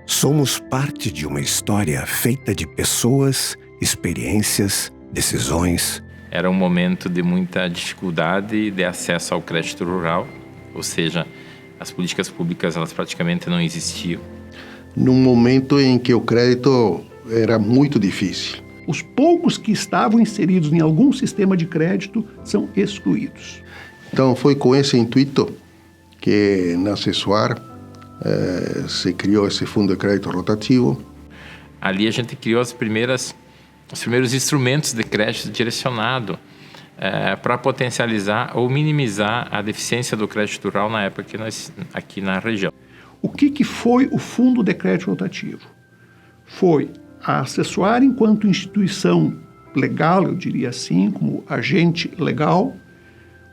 Somos parte de uma história feita de pessoas, experiências, decisões. Era um momento de muita dificuldade de acesso ao crédito rural, ou seja, as políticas públicas elas praticamente não existiam. Num momento em que o crédito era muito difícil. Os poucos que estavam inseridos em algum sistema de crédito são excluídos. Então foi com esse intuito que na Cesuar se criou esse fundo de crédito rotativo. Ali a gente criou os primeiros instrumentos de crédito direcionado para potencializar ou minimizar a deficiência do crédito rural na época aqui na região. O que foi o fundo de crédito rotativo? Foi a Cesuar enquanto instituição legal, eu diria assim, como agente legal,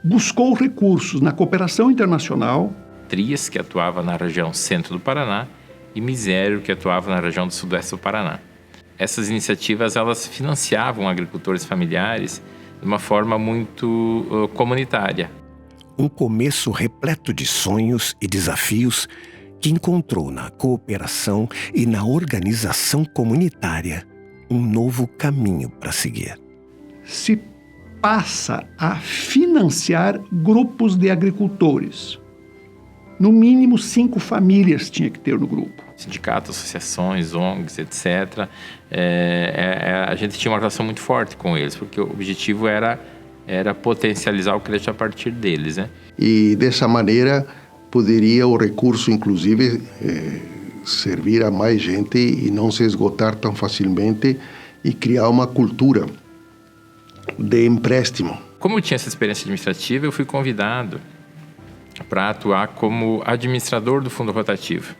buscou recursos na cooperação internacional. Trias, que atuava na região centro do Paraná, e Misério, que atuava na região do sudoeste do Paraná. Essas iniciativas elas financiavam agricultores familiares de uma forma muito comunitária. Um começo repleto de sonhos e desafios que encontrou na cooperação e na organização comunitária um novo caminho para seguir. Se passa a financiar grupos de agricultores. No mínimo 5 famílias tinha que ter no grupo. Sindicatos, associações, ONGs, etc. A gente tinha uma relação muito forte com eles, porque o objetivo era potencializar o crédito a partir deles, né? E dessa maneira poderia o recurso, inclusive, servir a mais gente e não se esgotar tão facilmente e criar uma cultura de empréstimo. Como eu tinha essa experiência administrativa, eu fui convidado para atuar como administrador do fundo rotativo.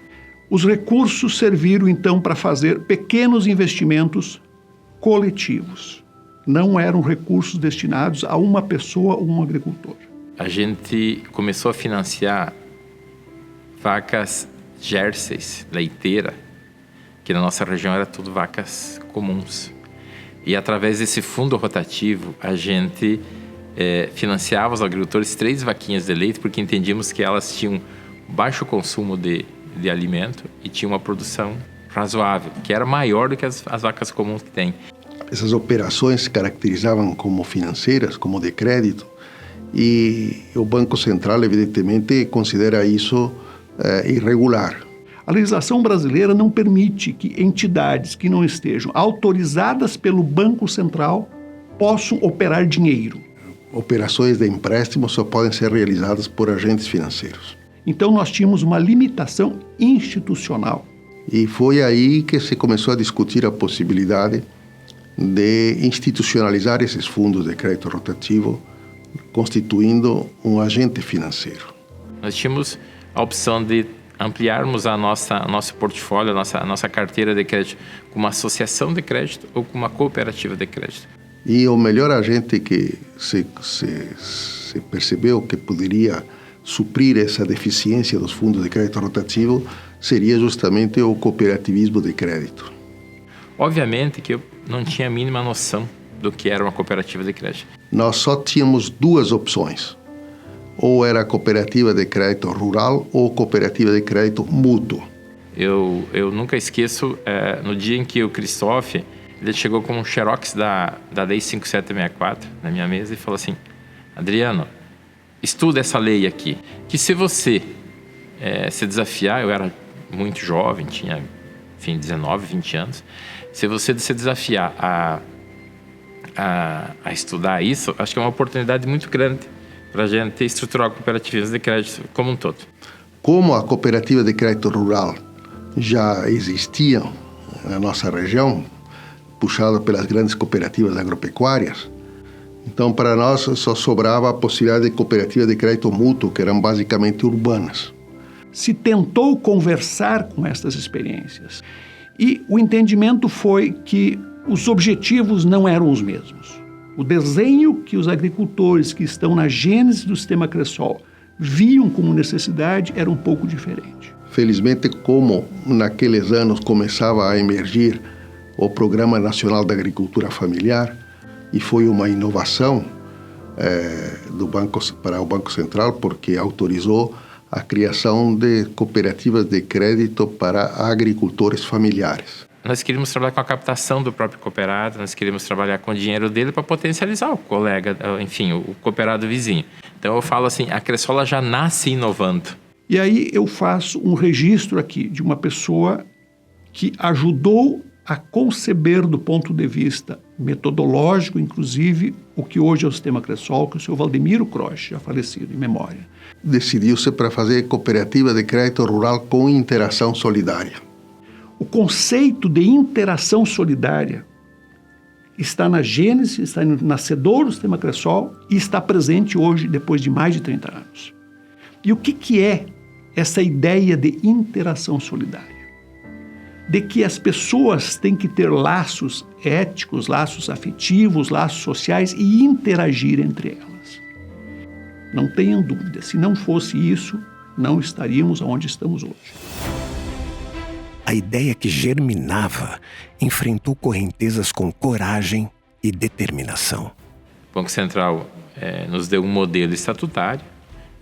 Os recursos serviram então para fazer pequenos investimentos coletivos. Não eram recursos destinados a uma pessoa ou um agricultor. A gente começou a financiar vacas jerseys, leiteira, que na nossa região era tudo vacas comuns. E através desse fundo rotativo, a gente financiava os agricultores 3 vaquinhas de leite, porque entendíamos que elas tinham baixo consumo de alimento e tinham uma produção razoável, que era maior do que as vacas comuns que têm. Essas operações se caracterizavam como financeiras, como de crédito, e o Banco Central, evidentemente, considera isso irregular. A legislação brasileira não permite que entidades que não estejam autorizadas pelo Banco Central possam operar dinheiro. Operações de empréstimo só podem ser realizadas por agentes financeiros. Então nós tínhamos uma limitação institucional. E foi aí que se começou a discutir a possibilidade de institucionalizar esses fundos de crédito rotativo, constituindo um agente financeiro. Nós tínhamos a opção de ampliarmos nosso portfólio, a nossa carteira de crédito com uma associação de crédito ou com uma cooperativa de crédito. E o melhor agente que se percebeu que poderia suprir essa deficiência dos fundos de crédito rotativo seria justamente o cooperativismo de crédito. Obviamente que eu não tinha a mínima noção do que era uma cooperativa de crédito. Nós só tínhamos 2 opções. Ou era cooperativa de crédito rural ou cooperativa de crédito mútuo. Eu nunca esqueço, no dia em que o Christophe ele chegou com um xerox da Lei 5764 na minha mesa e falou assim: Adriano, estuda essa lei aqui, que se você se desafiar, eu era muito jovem, tinha 19, 20 anos, se você se desafiar a estudar isso, acho que é uma oportunidade muito grande para a gente estruturar cooperativas de crédito como um todo. Como a cooperativa de crédito rural já existia na nossa região, puxada pelas grandes cooperativas agropecuárias, então para nós só sobrava a possibilidade de cooperativa de crédito mútuo, que eram basicamente urbanas. se tentou conversar com estas experiências. E o entendimento foi que os objetivos não eram os mesmos. O desenho que os agricultores que estão na gênese do sistema Cressol viam como necessidade era um pouco diferente. Felizmente, como naqueles anos começava a emergir o Programa Nacional da Agricultura Familiar, e foi uma inovação para o Banco Central, porque autorizou a criação de cooperativas de crédito para agricultores familiares. Nós queríamos trabalhar com a captação do próprio cooperado, nós queríamos trabalhar com o dinheiro dele para potencializar o colega, enfim, o cooperado vizinho. Então eu falo assim, a Cressol já nasce inovando. E aí eu faço um registro aqui de uma pessoa que ajudou a conceber do ponto de vista metodológico, inclusive, o que hoje é o sistema Cressol, que o senhor Valdemiro Croce, já falecido, em memória. Decidiu-se para fazer cooperativa de crédito rural com interação solidária. O conceito de interação solidária está na gênese, está no nascedor do sistema Cressol e está presente hoje, depois de mais de 30 anos. E o que é essa ideia de interação solidária? De que as pessoas têm que ter laços éticos, laços afetivos, laços sociais e interagir entre elas. Não tenham dúvida, se não fosse isso, não estaríamos onde estamos hoje. A ideia que germinava enfrentou correntezas com coragem e determinação. O Banco Central nos deu um modelo estatutário,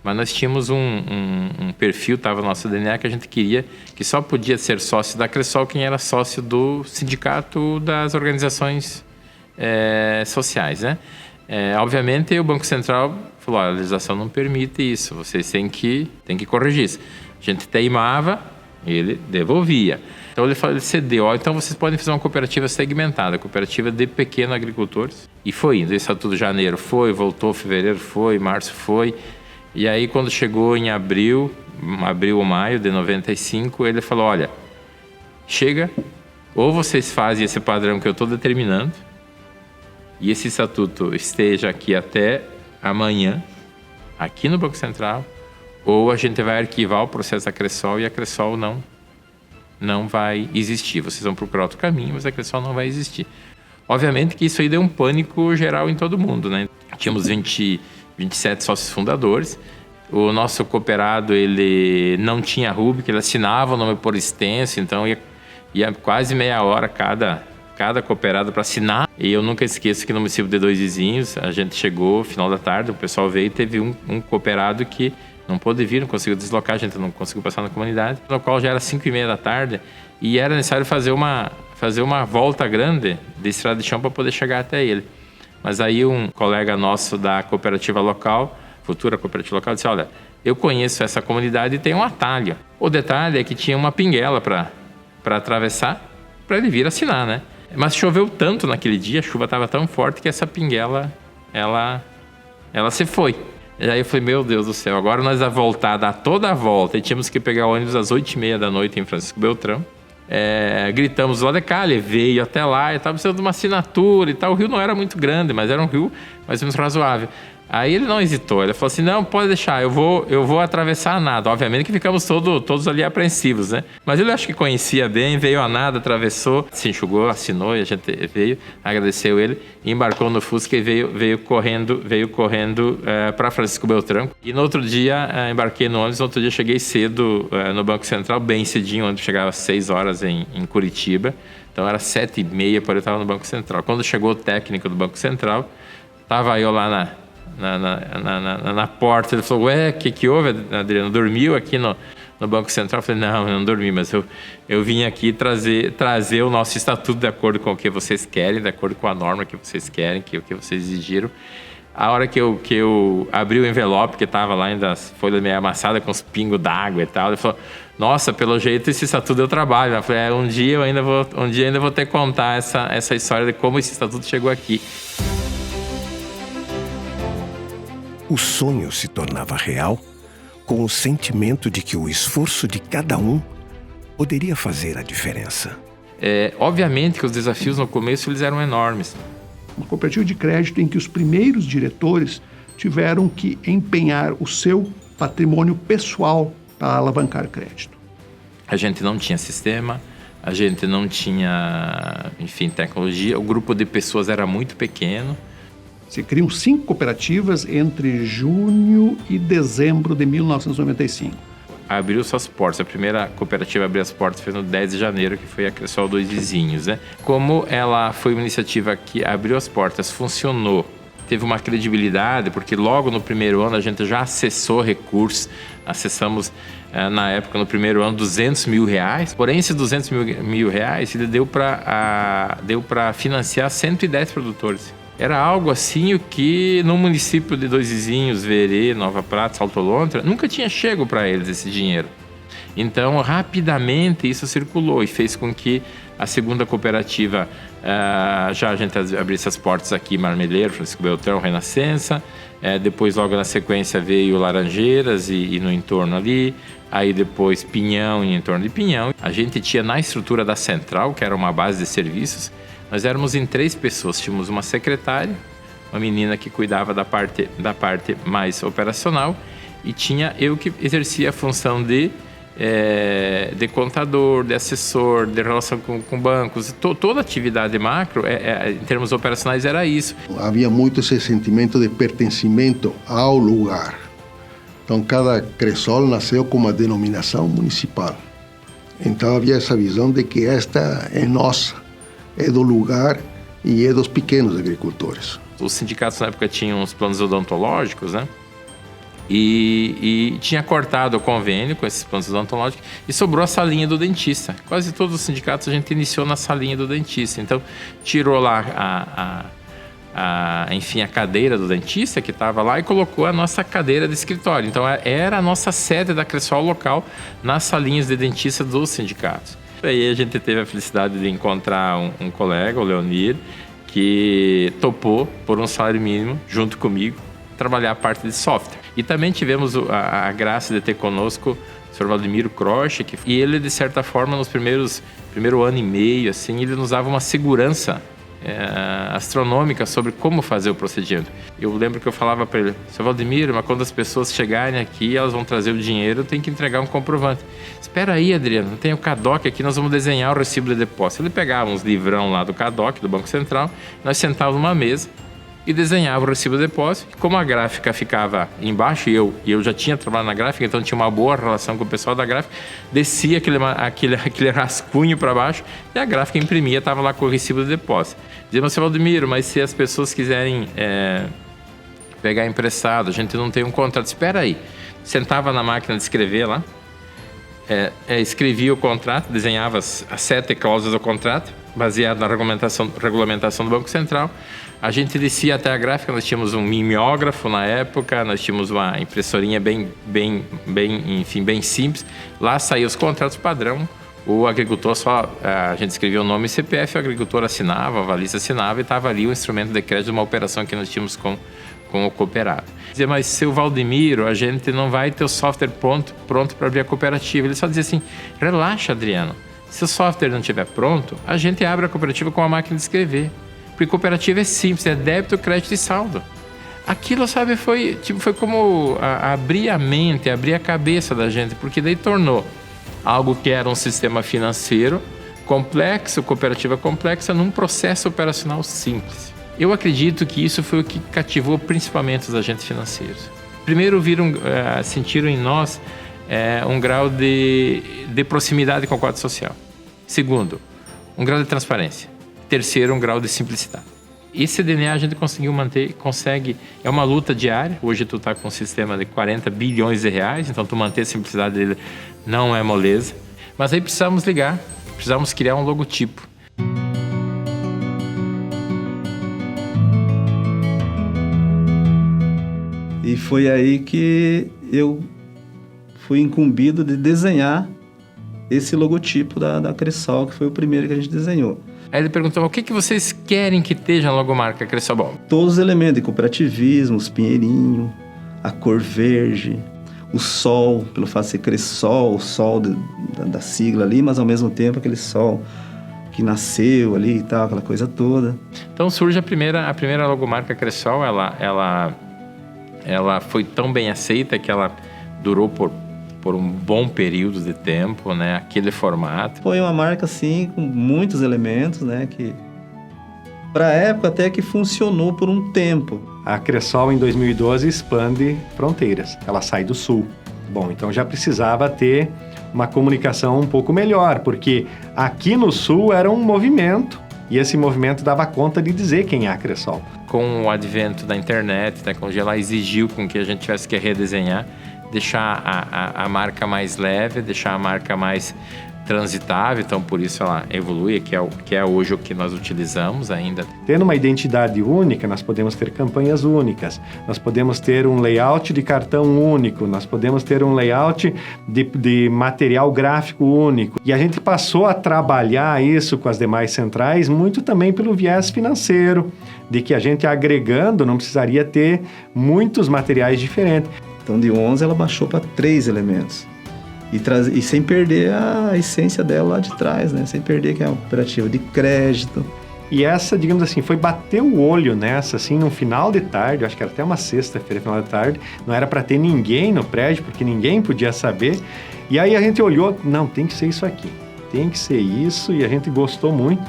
mas nós tínhamos um perfil, estava no nosso DNA, que a gente queria que só podia ser sócio da Cressol quem era sócio do sindicato das organizações sociais, né? Obviamente, o Banco Central falou, a legislação não permite isso, vocês têm que corrigir isso. A gente teimava, ele devolvia. Então ele cedeu, então vocês podem fazer uma cooperativa segmentada, cooperativa de pequenos agricultores. E foi indo, Estatuto de Janeiro foi, voltou, fevereiro foi, março foi. E aí quando chegou em abril ou maio de 95, ele falou, olha, chega, ou vocês fazem esse padrão que eu estou determinando, e esse estatuto esteja aqui até amanhã, aqui no Banco Central, ou a gente vai arquivar o processo da Cressol e a Cressol não vai existir. Vocês vão procurar outro caminho, mas a Cressol não vai existir. Obviamente que isso aí deu um pânico geral em todo mundo, né? Tínhamos 27 sócios fundadores. O nosso cooperado, ele não tinha rubrica, ele assinava o nome por extenso, então ia quase meia hora cada cooperado para assinar. E eu nunca esqueço que no município de Dois Vizinhos, a gente chegou, final da tarde, o pessoal veio e teve um cooperado que não pôde vir, não conseguiu deslocar, a gente não conseguiu passar na comunidade, no qual já era 5h30 da tarde e era necessário fazer uma volta grande de estrada de chão para poder chegar até ele. Mas aí um colega nosso da cooperativa local, futura cooperativa local, disse, olha, eu conheço essa comunidade e tem um atalho. O detalhe é que tinha uma pinguela para atravessar, para ele vir assinar, né? Mas choveu tanto naquele dia, a chuva estava tão forte que essa pinguela, ela se foi. E aí eu falei, meu Deus do céu, agora nós a voltar, dar toda a volta, e tínhamos que pegar o ônibus às 8h30 da noite em Francisco Beltrão. Gritamos lá de cá, ele veio até lá e estava precisando de uma assinatura e tal. O rio não era muito grande, mas era um rio mais ou menos razoável. Aí ele não hesitou, ele falou assim, não, pode deixar, eu vou atravessar a nado. Obviamente que ficamos todos ali apreensivos, né? Mas ele acho que conhecia bem, veio a nado, atravessou, se enxugou, assinou e a gente veio, agradeceu ele, embarcou no Fusca e veio correndo para Francisco Beltrão. E no outro dia embarquei no ônibus, no outro dia cheguei cedo no Banco Central, bem cedinho, onde chegava às 6 horas em Curitiba. Então era 7h30, por eu estava no Banco Central. Quando chegou o técnico do Banco Central, estava eu lá na porta, ele falou, ué, o que houve, Adriano? Dormiu aqui no Banco Central? Eu falei, não, eu não dormi, mas eu vim aqui trazer o nosso estatuto de acordo com o que vocês querem, de acordo com a norma que vocês querem, o que vocês exigiram. A hora que eu abri o envelope, que estava lá ainda as folhas meio amassadas com os pingos d'água e tal, ele falou, nossa, pelo jeito esse estatuto deu trabalho. Eu falei, um dia eu ainda vou ter que contar essa história de como esse estatuto chegou aqui. O sonho se tornava real com o sentimento de que o esforço de cada um poderia fazer a diferença. Obviamente que os desafios no começo eles eram enormes. Uma cooperativa de crédito em que os primeiros diretores tiveram que empenhar o seu patrimônio pessoal para alavancar crédito. A gente não tinha sistema, a gente não tinha, enfim, tecnologia. O grupo de pessoas era muito pequeno. Se criam 5 cooperativas entre junho e dezembro de 1995. Abriu suas portas. A primeira cooperativa a abrir as portas foi no 10 de janeiro, que foi a Cressol Dois Vizinhos, né? Como ela foi uma iniciativa que abriu as portas, funcionou, teve uma credibilidade, porque logo no primeiro ano a gente já acessou recursos, acessamos na época, no primeiro ano, R$200 mil, porém esses R$200 mil ele deu para financiar 110 produtores. Era algo assim o que no município de Dois Vizinhos, Verê, Nova Prata, Salto Lontra, nunca tinha chego para eles esse dinheiro. Então, rapidamente isso circulou e fez com que a segunda cooperativa, já a gente abrisse as portas aqui, Marmeleiro, Francisco Beltrão, Renascença, depois logo na sequência veio Laranjeiras e no entorno ali, aí depois Pinhão e em torno de Pinhão. A gente tinha na estrutura da central, que era uma base de serviços, nós éramos em 3 pessoas, tínhamos uma secretária, uma menina que cuidava da parte mais operacional e tinha eu que exercia a função de contador, de assessor, de relação com bancos. Toda atividade macro, em termos operacionais, era isso. Havia muito esse sentimento de pertencimento ao lugar. Então, cada Cressol nasceu com uma denominação municipal. Então, havia essa visão de que esta é nossa, é do lugar e é dos pequenos agricultores. Os sindicatos na época tinham os planos odontológicos, né? E tinha cortado o convênio com esses planos odontológicos e sobrou a salinha do dentista. Quase todos os sindicatos a gente iniciou na salinha do dentista. Então, tirou lá enfim, a cadeira do dentista que estava lá e colocou a nossa cadeira de escritório. Então, era a nossa sede da Cressol local nas salinhas de dentista dos sindicatos. Aí a gente teve a felicidade de encontrar um colega, o Leonir, que topou por um salário mínimo, junto comigo, trabalhar a parte de software. E também tivemos a graça de ter conosco o Sr. Valdemiro Croce, e ele, de certa forma, nos primeiro ano e meio, assim, ele nos dava uma segurança astronômica sobre como fazer o procedimento. Eu lembro que eu falava para ele: Sr. Valdemiro, mas quando as pessoas chegarem aqui, elas vão trazer o dinheiro, tem que entregar um comprovante. Espera aí, Adriano, tem o CADOC aqui, nós vamos desenhar o recibo de depósito. Ele pegava uns livrão lá do CADOC, do Banco Central, nós sentávamos numa mesa e desenhava o recibo de depósito. Como a gráfica ficava embaixo, e eu já tinha trabalhado na gráfica, então tinha uma boa relação com o pessoal da gráfica, descia aquele rascunho para baixo e a gráfica imprimia, estava lá com o recibo de depósito. Dizia: mas, Valdemiro, mas se as pessoas quiserem pegar emprestado, a gente não tem um contrato. Espera aí. Sentava na máquina de escrever lá, escrevia o contrato, desenhava as 7 cláusulas do contrato, baseado na regulamentação do Banco Central. A gente descia até a gráfica, nós tínhamos um mimeógrafo na época, nós tínhamos uma impressorinha bem simples. Lá saíam os contratos padrão, o agricultor a gente escrevia o nome e CPF, o agricultor assinava, o avalista assinava e estava ali o instrumento de crédito de uma operação que nós tínhamos com o cooperado. Dizia: mas seu Valdemiro, a gente não vai ter o software pronto para abrir a cooperativa. Ele só dizia assim: relaxa, Adriano, se o software não estiver pronto, a gente abre a cooperativa com a máquina de escrever. Porque cooperativa é simples, é débito, crédito e saldo. Aquilo, sabe, foi como abrir a mente, abrir a cabeça da gente, porque daí tornou algo que era um sistema financeiro complexo, cooperativa complexa, num processo operacional simples. Eu acredito que isso foi o que cativou principalmente os agentes financeiros. Primeiro, sentiram em nós um grau de proximidade com o quadro social. Segundo, um grau de transparência. Terceiro, um grau de simplicidade. Esse DNA a gente conseguiu manter, é uma luta diária. Hoje tu está com um sistema de 40 bilhões de reais, então tu manter a simplicidade dele não é moleza. Mas aí precisamos criar um logotipo. E foi aí que eu fui incumbido de desenhar esse logotipo da Cressol, que foi o primeiro que a gente desenhou. Aí ele perguntou: o que vocês querem que esteja na logomarca Cressol? Bom, todos os elementos de cooperativismo, os pinheirinhos, a cor verde, o sol, pelo fato de ser Cressol, o sol da sigla ali, mas ao mesmo tempo aquele sol que nasceu ali e tal, aquela coisa toda. Então surge a primeira logomarca Cressol. Ela foi tão bem aceita que ela durou por por um bom período de tempo, né? Aquele formato. Foi uma marca, assim, com muitos elementos, né? Que, para a época, até que funcionou por um tempo. A Cressol, em 2012, expande fronteiras. Ela sai do sul. Bom, então já precisava ter uma comunicação um pouco melhor, porque aqui no sul era um movimento, e esse movimento dava conta de dizer quem é a Cressol. Com o advento da internet, né, quando ela exigiu com que a gente tivesse que redesenhar, deixar a marca mais leve, deixar a marca mais transitável, então por isso ela evolui, que é hoje o que nós utilizamos ainda. Tendo uma identidade única, nós podemos ter campanhas únicas, nós podemos ter um layout de cartão único, nós podemos ter um layout de material gráfico único. E a gente passou a trabalhar isso com as demais centrais muito também pelo viés financeiro, de que a gente agregando não precisaria ter muitos materiais diferentes. Então, de 11 ela baixou para 3 elementos. E sem perder a essência dela lá de trás, né? Sem perder que é uma cooperativa de crédito. E essa, digamos assim, foi bater o olho nessa, assim, no final de tarde, acho que era até uma sexta-feira, final de tarde, não era para ter ninguém no prédio, porque ninguém podia saber. E aí a gente olhou, não, tem que ser isso aqui, tem que ser isso, e a gente gostou muito.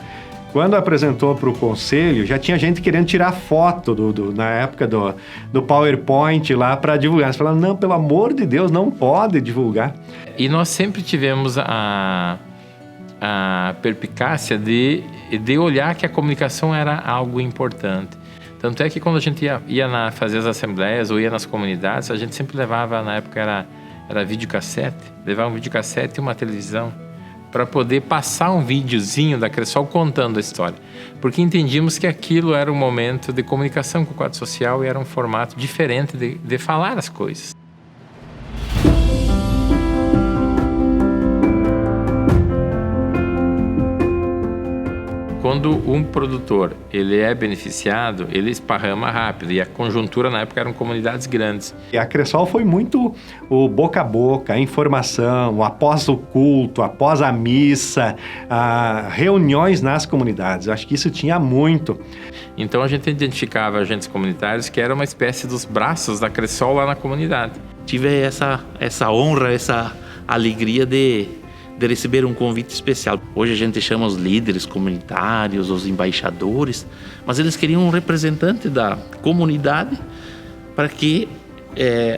Quando apresentou para o conselho, já tinha gente querendo tirar foto na época do PowerPoint lá para divulgar. Eles falaram, não, pelo amor de Deus, não pode divulgar. E nós sempre tivemos a perspicácia de olhar que a comunicação era algo importante. Tanto é que quando a gente ia fazer as assembleias ou ia nas comunidades, a gente sempre levava, na época era videocassete, levava um videocassete e uma televisão, para poder passar um videozinho da Cressol contando a história. Porque entendíamos que aquilo era um momento de comunicação com o quadro social e era um formato diferente de falar as coisas. Quando um produtor ele é beneficiado, ele esparrama rápido. E a conjuntura na época eram comunidades grandes. E a Cressol foi muito o boca a boca, a informação, após o culto, após a missa, reuniões nas comunidades. Eu acho que isso tinha muito. Então a gente identificava agentes comunitários que eram uma espécie dos braços da Cressol lá na comunidade. Tive essa honra, essa alegria de receber um convite especial. Hoje a gente chama os líderes comunitários, os embaixadores, mas eles queriam um representante da comunidade para que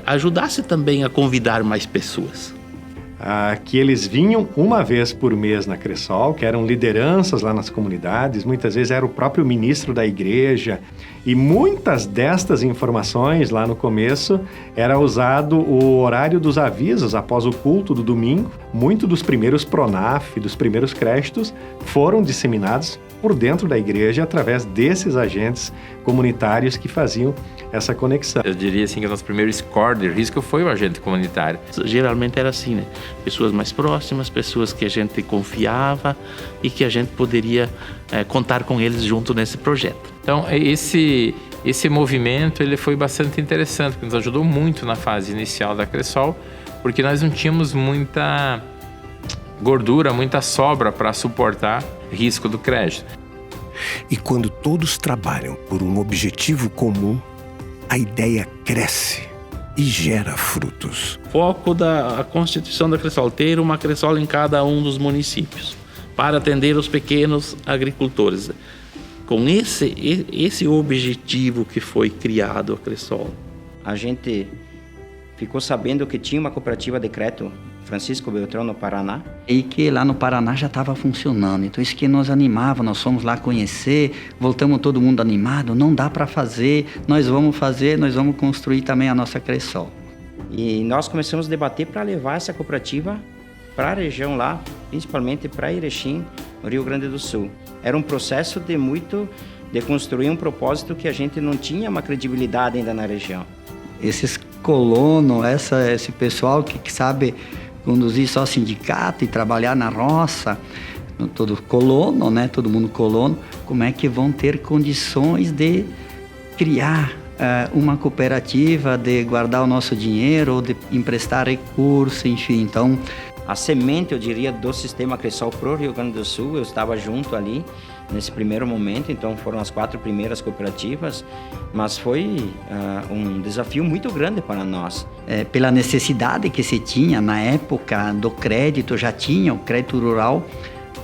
ajudasse também a convidar mais pessoas. Que eles vinham uma vez por mês na Cressol, que eram lideranças lá nas comunidades, muitas vezes era o próprio ministro da igreja, e muitas destas informações lá no começo era usado o horário dos avisos após o culto do domingo. Muito dos primeiros Pronaf, dos primeiros créditos foram disseminados por dentro da igreja através desses agentes comunitários que faziam essa conexão. Eu diria assim que o nosso primeiro score de risco foi o agente comunitário. Geralmente era assim, né? Pessoas mais próximas, pessoas que a gente confiava e que a gente poderia contar com eles junto nesse projeto. Então, esse movimento ele foi bastante interessante, porque nos ajudou muito na fase inicial da Cressol, porque nós não tínhamos muita gordura, muita sobra para suportar risco do crédito. E quando todos trabalham por um objetivo comum, a ideia cresce e gera frutos. Foco da Constituição da Cressol, ter uma Cressol em cada um dos municípios, para atender os pequenos agricultores. Com esse objetivo que foi criado a Cressol. A gente ficou sabendo que tinha uma cooperativa de crédito, Francisco Beltrão, no Paraná. E que lá no Paraná já estava funcionando. Então isso que nos animava, nós fomos lá conhecer, voltamos todo mundo animado, não dá para fazer, nós vamos construir também a nossa Cressol. E nós começamos a debater para levar essa cooperativa para a região lá, principalmente para Erechim, no Rio Grande do Sul. Era um processo de construir um propósito que a gente não tinha uma credibilidade ainda na região. Esses colonos, esse pessoal que sabe conduzir só sindicato e trabalhar na roça, todo colono, né? Todo mundo colono, como é que vão ter condições de criar uma cooperativa, de guardar o nosso dinheiro, ou de emprestar recursos, enfim. Então, a semente, eu diria, do sistema Cressol para o Rio Grande do Sul, eu estava junto ali, nesse primeiro momento, então foram as 4 primeiras cooperativas, mas foi um desafio muito grande para nós. Pela necessidade que se tinha na época do crédito, já tinha o crédito rural,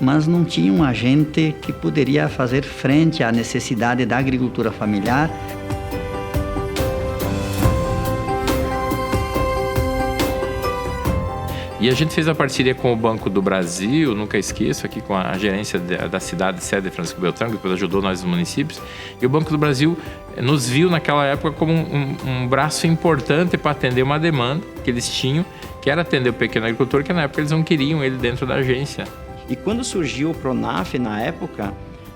mas não tinha um agente que poderia fazer frente à necessidade da agricultura familiar. E a gente fez a parceria com o Banco do Brasil, nunca esqueço, aqui com a gerência da cidade sede de Francisco Beltrão, que depois ajudou nós os municípios. E o Banco do Brasil nos viu naquela época como um braço importante para atender uma demanda que eles tinham, que era atender o pequeno agricultor, que na época eles não queriam ele dentro da agência. E quando surgiu o Pronaf na época,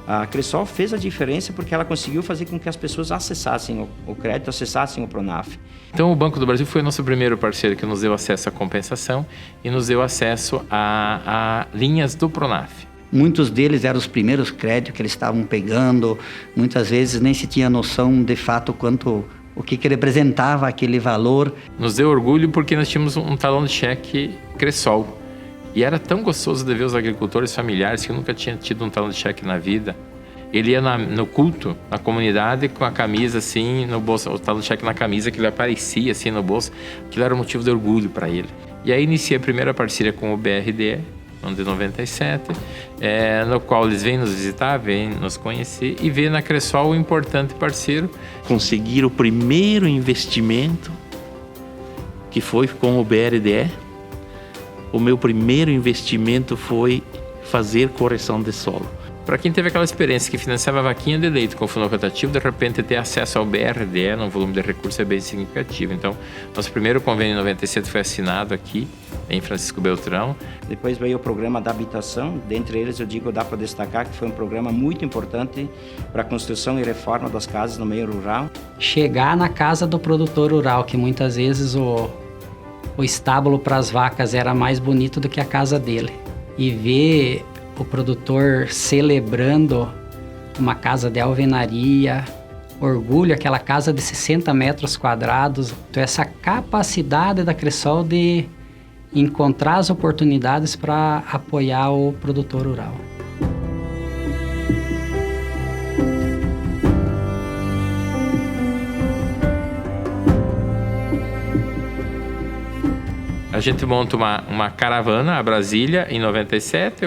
a Cressol fez a diferença porque ela conseguiu fazer com que as pessoas acessassem o crédito, acessassem o Pronaf. Então o Banco do Brasil foi o nosso primeiro parceiro que nos deu acesso à compensação e nos deu acesso a linhas do Pronaf. Muitos deles eram os primeiros créditos que eles estavam pegando, muitas vezes nem se tinha noção de fato o que representava aquele valor. Nos deu orgulho porque nós tínhamos um talão de cheque Cressol. E era tão gostoso de ver os agricultores familiares que eu nunca tinha tido um talão de cheque na vida. Ele ia no culto, na comunidade, com a camisa assim no bolso, o talão de cheque na camisa, que ele aparecia assim no bolso. Aquilo era um motivo de orgulho para ele. E aí iniciei a primeira parceria com o BRDE, no ano de 97, no qual eles vêm nos visitar, vêm nos conhecer e vê na Cressol um importante parceiro. Conseguir o primeiro investimento, que foi com o BRDE. O meu primeiro investimento foi fazer correção de solo. Para quem teve aquela experiência que financiava vaquinha de leite com fundo rotativo, de repente ter acesso ao BRDE num volume de recursos é bem significativo. Então, nosso primeiro convênio em 97 foi assinado aqui em Francisco Beltrão. Depois veio o programa da habitação, dentre eles eu digo, dá para destacar que foi um programa muito importante para a construção e reforma das casas no meio rural. Chegar na casa do produtor rural, que muitas vezes o estábulo para as vacas era mais bonito do que a casa dele. E ver o produtor celebrando uma casa de alvenaria, orgulho, aquela casa de 60 metros quadrados. Então, essa capacidade da Cressol de encontrar as oportunidades para apoiar o produtor rural. A gente monta uma caravana a Brasília em 97,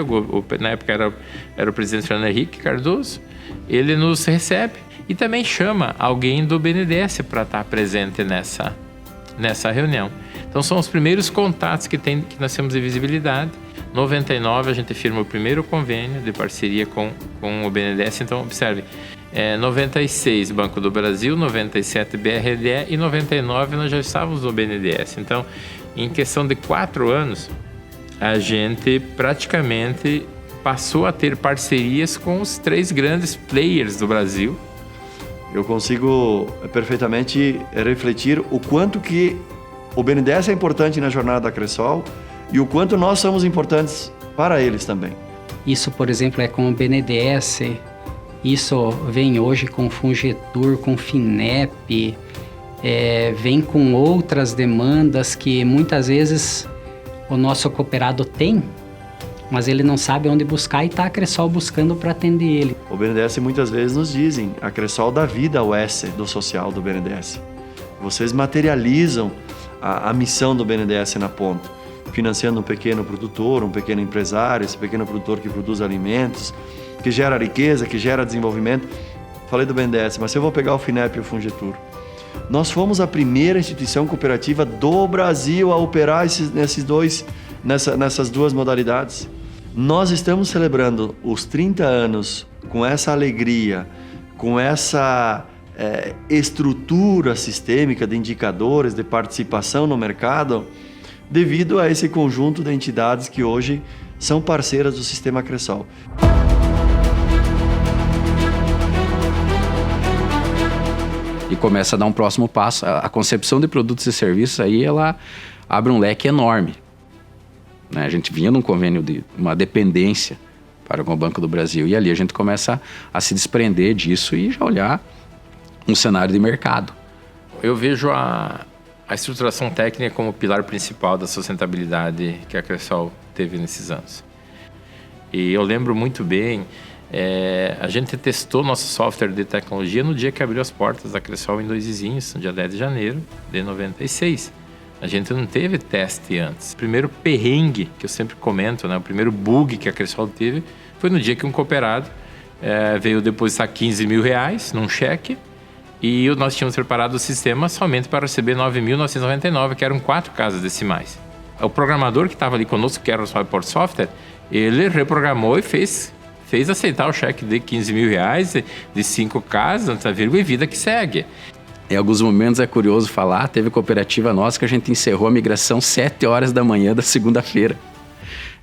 na época era o presidente Fernando Henrique Cardoso, ele nos recebe e também chama alguém do BNDES para estar presente nessa reunião. Então são os primeiros contatos que nós temos de visibilidade. Em 99 a gente firma o primeiro convênio de parceria com o BNDES, então observe, 96 Banco do Brasil, 97 BRDE e 99 nós já estávamos no BNDES. Então, em questão de 4 anos, a gente praticamente passou a ter parcerias com os 3 grandes players do Brasil. Eu consigo perfeitamente refletir o quanto que o BNDES é importante na jornada da Cressol e o quanto nós somos importantes para eles também. Isso, por exemplo, é com o BNDES, isso vem hoje com o Fungetur, com o FINEP, vem com outras demandas que muitas vezes o nosso cooperado tem, mas ele não sabe onde buscar e está a Cressol buscando para atender ele. O BNDES muitas vezes nos dizem, a Cressol dá vida ao S do social do BNDES. Vocês materializam a missão do BNDES na ponta, financiando um pequeno produtor, um pequeno empresário, esse pequeno produtor que produz alimentos, que gera riqueza, que gera desenvolvimento. Falei do BNDES, mas se eu vou pegar o FINEP e o Fungetur, nós fomos a primeira instituição cooperativa do Brasil a operar nessas duas modalidades. Nós estamos celebrando os 30 anos com essa alegria, com essa estrutura sistêmica de indicadores de participação no mercado, devido a esse conjunto de entidades que hoje são parceiras do Sistema Cressol. E começa a dar um próximo passo. A concepção de produtos e serviços aí, ela abre um leque enorme. Né? A gente vinha num convênio de uma dependência para com o Banco do Brasil e ali a gente começa a se desprender disso e já olhar um cenário de mercado. Eu vejo a estruturação técnica como o pilar principal da sustentabilidade que a Cressol teve nesses anos. E eu lembro muito bem A gente testou nosso software de tecnologia no dia que abriu as portas da Cressol em Dois Vizinhos, no dia 10 de janeiro de 96. A gente não teve teste antes. O primeiro perrengue, que eu sempre comento, né? O primeiro bug que a Cressol teve foi no dia que um cooperado veio depositar 15 mil reais num cheque e nós tínhamos preparado o sistema somente para receber 9.999, que eram 4 casas decimais. O programador que estava ali conosco, que era o Swipeport Software, ele reprogramou e fez aceitar o cheque de 15 mil reais, de 5 casas, vírgula e vida que segue. Em alguns momentos é curioso falar, teve cooperativa nossa que a gente encerrou a migração 7 horas da manhã da segunda-feira.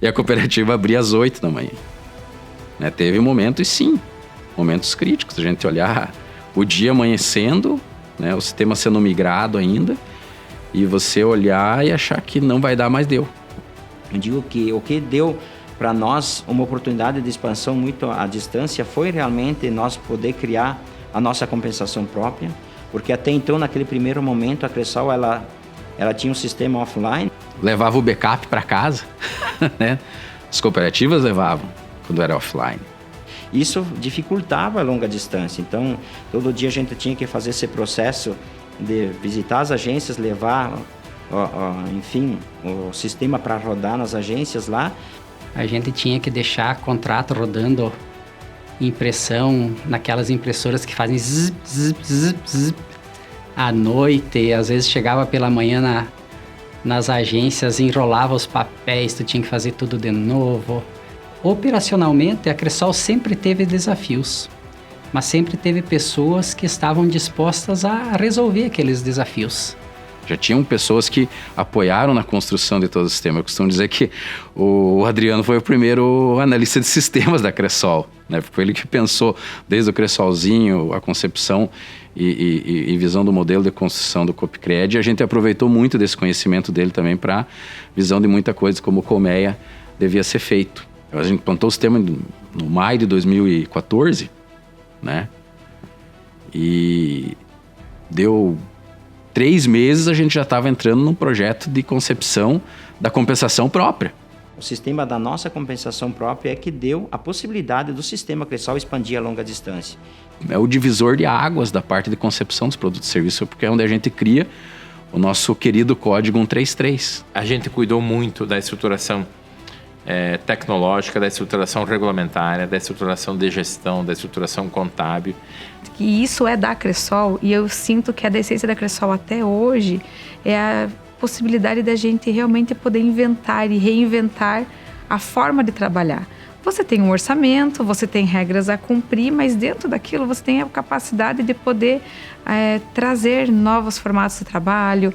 E a cooperativa abria às 8 da manhã. Né? Teve momentos, sim, momentos críticos. A gente olhar o dia amanhecendo, né? O sistema sendo migrado ainda, e você olhar e achar que não vai dar, mas deu. Eu digo que o que deu para nós uma oportunidade de expansão muito à distância foi realmente nós poder criar a nossa compensação própria, porque até então, naquele primeiro momento, a Cressol ela tinha um sistema offline. Levava o backup para casa, né? As cooperativas levavam quando era offline. Isso dificultava a longa distância, então todo dia a gente tinha que fazer esse processo de visitar as agências, levar, enfim, o sistema para rodar nas agências lá. A gente tinha que deixar contrato rodando impressão naquelas impressoras que fazem zzz, zzz, zzz, zzz, à noite. Às vezes chegava pela manhã nas agências, enrolava os papéis, tu tinha que fazer tudo de novo. Operacionalmente, a Cressol sempre teve desafios, mas sempre teve pessoas que estavam dispostas a resolver aqueles desafios. Já tinham pessoas que apoiaram na construção de todo o sistema. Eu costumo dizer que o Adriano foi o primeiro analista de sistemas da Cressol, né? Foi ele que pensou desde o Cressolzinho, a concepção e visão do modelo de construção do Copcred. A gente aproveitou muito desse conhecimento dele também para visão de muita coisa, como o Colmeia devia ser feito. A gente plantou o sistema no maio de 2014, né? E deu 3 meses, a gente já estava entrando num projeto de concepção da compensação própria. O sistema da nossa compensação própria é que deu a possibilidade do sistema Cressol expandir a longa distância. É o divisor de águas da parte de concepção dos produtos e serviços, porque é onde a gente cria o nosso querido código 133. A gente cuidou muito da estruturação tecnológica, da estruturação regulamentária, da estruturação de gestão, da estruturação contábil. E isso é da Cressol, e eu sinto que a essência da Cressol até hoje é a possibilidade da gente realmente poder inventar e reinventar a forma de trabalhar. Você tem um orçamento, você tem regras a cumprir, mas dentro daquilo você tem a capacidade de poder trazer novos formatos de trabalho,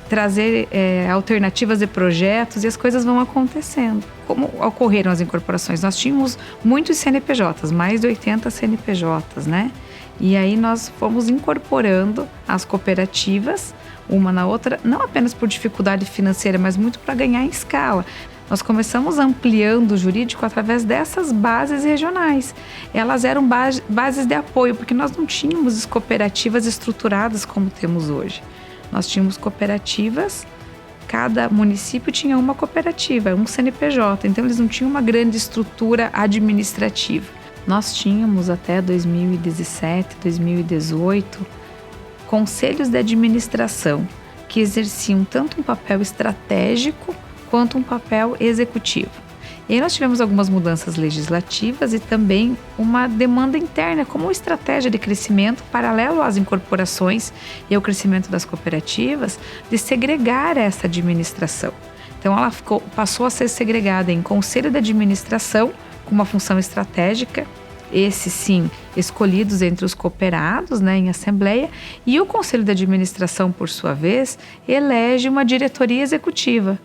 trazer alternativas de projetos, e as coisas vão acontecendo. Como ocorreram as incorporações? Nós tínhamos muitos CNPJs, mais de 80 CNPJs, né? E aí nós fomos incorporando as cooperativas, uma na outra, não apenas por dificuldade financeira, mas muito para ganhar em escala. Nós começamos ampliando o jurídico através dessas bases regionais. Elas eram bases de apoio, porque nós não tínhamos cooperativas estruturadas como temos hoje. Nós tínhamos cooperativas, cada município tinha uma cooperativa, um CNPJ, então eles não tinham uma grande estrutura administrativa. Nós tínhamos até 2017, 2018, conselhos de administração que exerciam tanto um papel estratégico quanto um papel executivo. E aí nós tivemos algumas mudanças legislativas e também uma demanda interna como estratégia de crescimento paralelo às incorporações e ao crescimento das cooperativas, de segregar essa administração. Então ela passou a ser segregada em conselho de administração com uma função estratégica, esses sim escolhidos entre os cooperados, né, em assembleia, e o conselho de administração, por sua vez, elege uma diretoria executiva.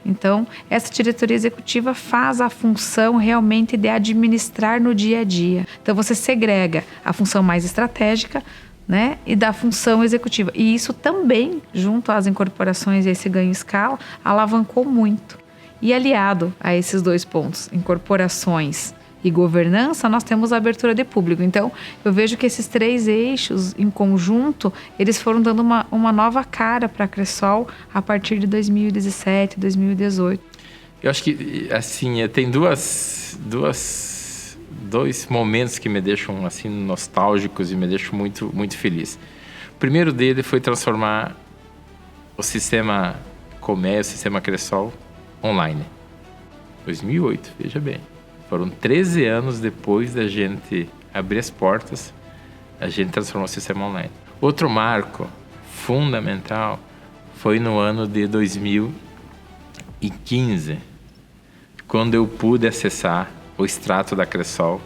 Então, essa diretoria executiva faz a função realmente de administrar no dia a dia. Então, você segrega a função mais estratégica, né, e da função executiva. E isso também, junto às incorporações e esse ganho em escala, alavancou muito. E aliado a esses 2 pontos, incorporações e governança, nós temos a abertura de público. Então, eu vejo que esses 3 eixos em conjunto, eles foram dando uma nova cara para a Cressol a partir de 2017, 2018. Eu acho que, assim, tem duas dois momentos que me deixam assim nostálgicos e me deixam muito, muito feliz. O primeiro dele foi transformar o sistema Colmeia, o sistema Cressol, online. 2008, veja bem. Foram 13 anos depois da gente abrir as portas, a gente transformou o sistema online. Outro marco fundamental foi no ano de 2015, quando eu pude acessar o extrato da Cressol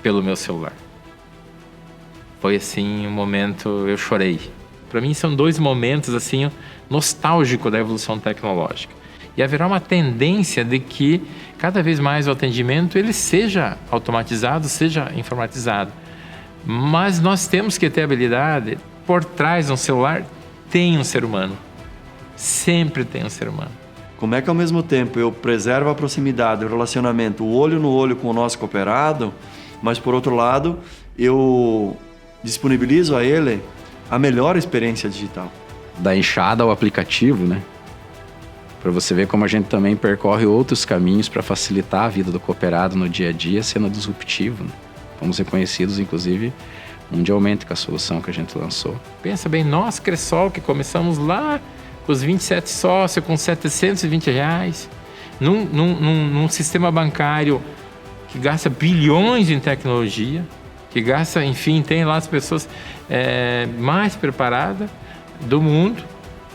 pelo meu celular. Foi assim um momento, eu chorei. Para mim são dois momentos assim nostálgicos da evolução tecnológica. E haverá uma tendência de que cada vez mais o atendimento ele seja automatizado, seja informatizado. Mas nós temos que ter habilidade, por trás de um celular tem um ser humano. Sempre tem um ser humano. Como é que ao mesmo tempo eu preservo a proximidade, o relacionamento, o olho no olho com o nosso cooperado, mas por outro lado eu disponibilizo a ele a melhor experiência digital. Da enxada ao aplicativo, né? Para você ver como a gente também percorre outros caminhos para facilitar a vida do cooperado no dia a dia, sendo disruptivo, né? Fomos reconhecidos, inclusive, mundialmente com a solução que a gente lançou. Pensa bem, nós, Cressol, que começamos lá com os 27 sócios, com R$720, num sistema bancário que gasta bilhões em tecnologia, que gasta, enfim, tem lá as pessoas mais preparadas do mundo.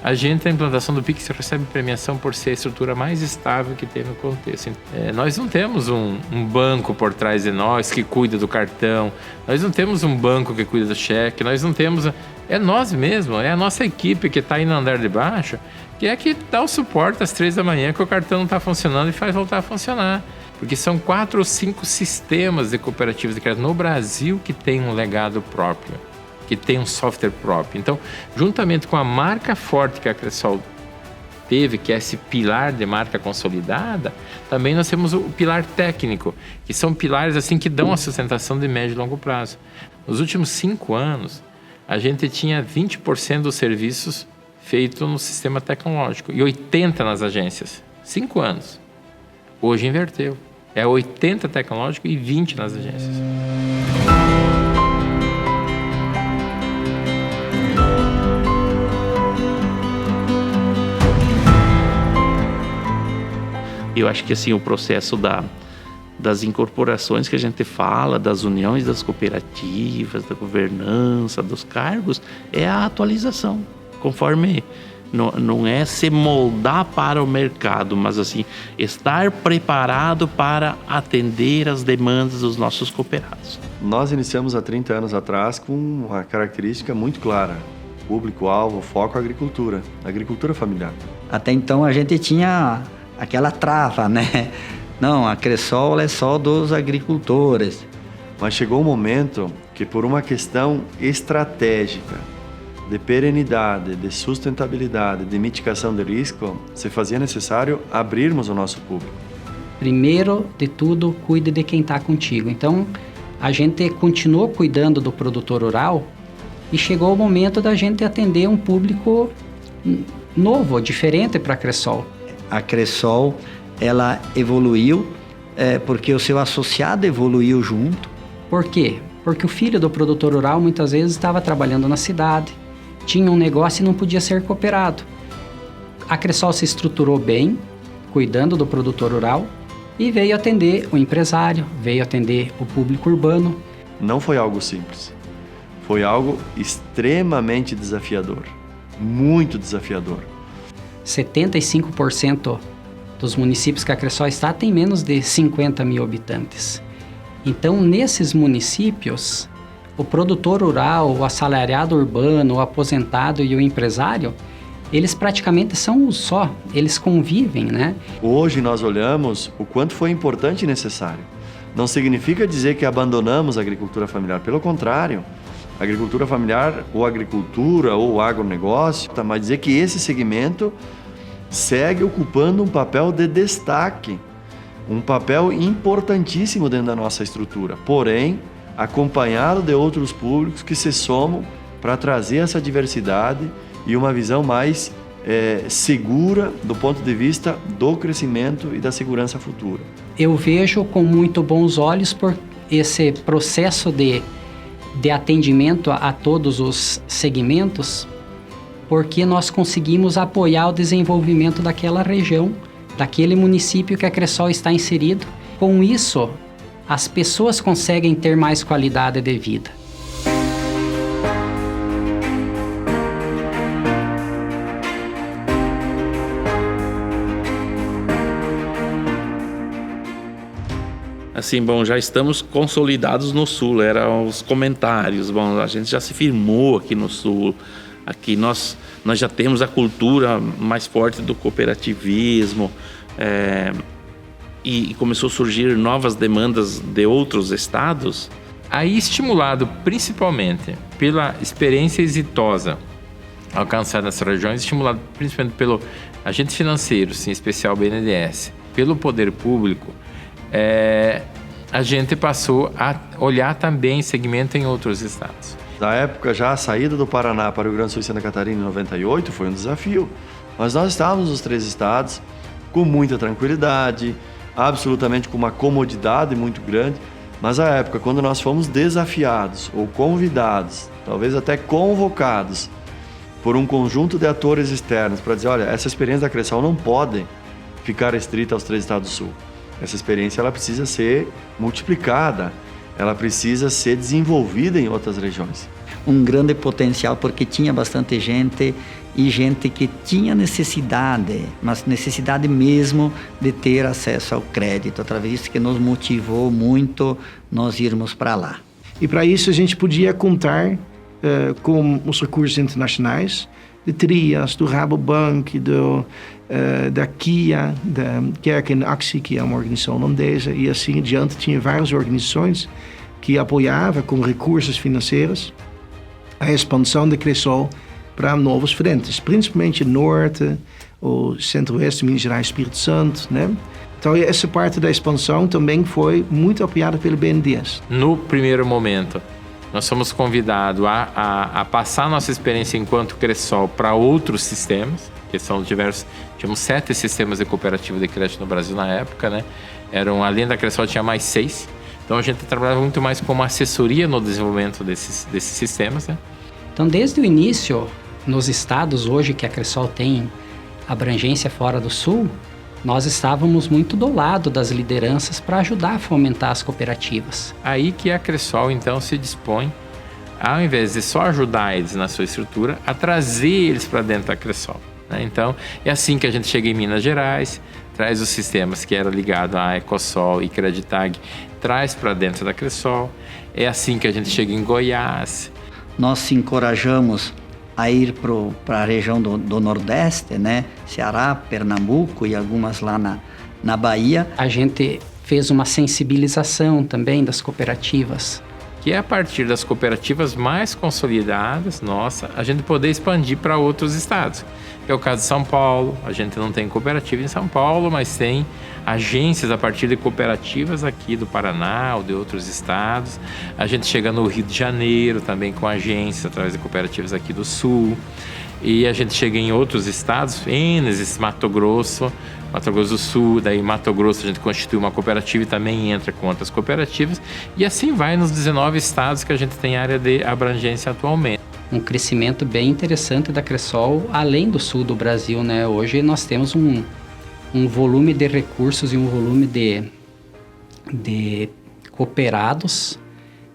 A gente, a implantação do Pix, recebe premiação por ser a estrutura mais estável que tem no contexto. Nós não temos um banco por trás de nós que cuida do cartão, nós não temos um banco que cuida do cheque, nós não temos... É nós mesmos, é a nossa equipe que está aí no andar de baixo, que dá o suporte às 3 da manhã que o cartão não está funcionando e faz voltar a funcionar. Porque são 4 ou 5 sistemas de cooperativas de crédito no Brasil que tem um legado próprio, que tem um software próprio. Então, juntamente com a marca forte que a Cressol teve, que é esse pilar de marca consolidada, também nós temos o pilar técnico, que são pilares assim que dão a sustentação de médio e longo prazo. Nos últimos 5 anos, a gente tinha 20% dos serviços feitos no sistema tecnológico e 80% nas agências. 5 anos. Hoje inverteu. É 80% tecnológico e 20% nas agências. Eu acho que assim o processo das incorporações que a gente fala, das uniões das cooperativas, da governança, dos cargos, é a atualização. Conforme não é se moldar para o mercado, mas assim estar preparado para atender as demandas dos nossos cooperados. Nós iniciamos há 30 anos atrás com uma característica muito clara. Público-alvo, foco agricultura familiar. Até então a gente tinha aquela trava, né? Não, a Cressol é só dos agricultores. Mas chegou um momento que, por uma questão estratégica, de perenidade, de sustentabilidade, de mitigação de risco, se fazia necessário abrirmos o nosso público. Primeiro de tudo, cuide de quem está contigo. Então, a gente continuou cuidando do produtor rural e chegou o momento da gente atender um público novo, diferente para a Cressol. A Cressol, ela evoluiu porque o seu associado evoluiu junto. Por quê? Porque o filho do produtor rural muitas vezes estava trabalhando na cidade, tinha um negócio e não podia ser cooperado. A Cressol se estruturou bem, cuidando do produtor rural, e veio atender o empresário, veio atender o público urbano. Não foi algo simples. Foi algo extremamente desafiador, muito desafiador. 75% dos municípios que a Cressol está tem menos de 50 mil habitantes. Então, nesses municípios, o produtor rural, o assalariado urbano, o aposentado e o empresário, eles praticamente são um só, eles convivem, né? Hoje nós olhamos o quanto foi importante e necessário. Não significa dizer que abandonamos a agricultura familiar, pelo contrário. A agricultura familiar, ou agricultura, ou agronegócio, mas dizer que esse segmento segue ocupando um papel de destaque, um papel importantíssimo dentro da nossa estrutura, porém, acompanhado de outros públicos que se somam para trazer essa diversidade e uma visão mais segura do ponto de vista do crescimento e da segurança futura. Eu vejo com muito bons olhos por esse processo de atendimento a todos os segmentos, porque nós conseguimos apoiar o desenvolvimento daquela região, daquele município que a Cressol está inserido. Com isso, as pessoas conseguem ter mais qualidade de vida. Assim, bom, já estamos consolidados no Sul, eram os comentários, bom, a gente já se firmou aqui no Sul, aqui nós já temos a cultura mais forte do cooperativismo, e começou a surgir novas demandas de outros estados. Aí, estimulado principalmente pela experiência exitosa alcançada nessas regiões, estimulado principalmente pelo agente financeiro, em especial o BNDES, pelo poder público, a gente passou a olhar também segmento em outros estados. Na época, já a saída do Paraná para o Rio Grande do Sul e Santa Catarina em 98 foi um desafio, mas nós estávamos nos 3 estados com muita tranquilidade, absolutamente com uma comodidade muito grande, mas à época, quando nós fomos desafiados ou convidados, talvez até convocados por um conjunto de atores externos para dizer, olha, essa experiência da Cressol não pode ficar restrita aos 3 estados do Sul. Essa experiência ela precisa ser multiplicada, ela precisa ser desenvolvida em outras regiões. Um grande potencial porque tinha bastante gente e gente que tinha necessidade, mas necessidade mesmo de ter acesso ao crédito, através disso que nos motivou muito nós irmos para lá. E para isso a gente podia contar com os recursos internacionais, de Trias, do Rabobank, da Kia, da Kerkenactie, que é uma organização holandesa, e assim adiante. Tinha várias organizações que apoiavam com recursos financeiros a expansão da Cressol para novos frentes, principalmente Norte, o Centro-Oeste, Minas Gerais, Espírito Santo, né? Então essa parte da expansão também foi muito apoiada pelo BNDES. No primeiro momento, nós fomos convidados a passar nossa experiência enquanto Cressol para outros sistemas, que são diversos. Tínhamos 7 sistemas de cooperativa de crédito no Brasil na época, né? Além da Cressol, tinha mais 6. Então a gente trabalhava muito mais como assessoria no desenvolvimento desses sistemas, né? Então, desde o início, nos estados hoje que a Cressol tem abrangência fora do Sul, nós estávamos muito do lado das lideranças para ajudar a fomentar as cooperativas. Aí que a Cressol, então, se dispõe, ao invés de só ajudar eles na sua estrutura, a trazer eles para dentro da Cressol, né? Então, é assim que a gente chega em Minas Gerais, traz os sistemas que eram ligados à Ecosol e Creditag, traz para dentro da Cressol. É assim que a gente chega em Goiás. Nós se encorajamos a ir para a região do Nordeste, né? Ceará, Pernambuco e algumas lá na Bahia. A gente fez uma sensibilização também das cooperativas. Que é a partir das cooperativas mais consolidadas, a gente poder expandir para outros estados. Que é o caso de São Paulo, a gente não tem cooperativa em São Paulo, mas tem agências a partir de cooperativas aqui do Paraná ou de outros estados. A gente chega no Rio de Janeiro também com agências através de cooperativas aqui do Sul. E a gente chega em outros estados, Mato Grosso do Sul, daí Mato Grosso a gente constitui uma cooperativa e também entra com outras cooperativas. E assim vai nos 19 estados que a gente tem área de abrangência atualmente. Um crescimento bem interessante da Cressol, além do sul do Brasil, né? Hoje nós temos um volume de recursos e um volume de cooperados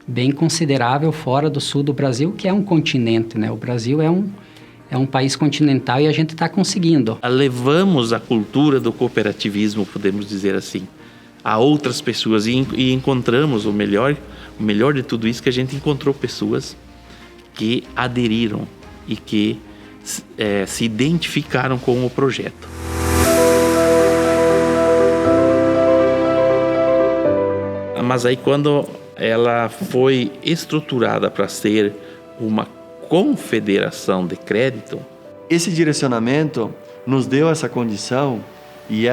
bem considerável fora do sul do Brasil, que é um continente, né? O Brasil é um país continental e a gente está conseguindo. Levamos a cultura do cooperativismo, podemos dizer assim, a outras pessoas e encontramos o melhor de tudo isso, que a gente encontrou pessoas que aderiram e que se identificaram com o projeto. Mas aí quando ela foi estruturada para ser uma confederação de crédito, esse direcionamento nos deu essa condição e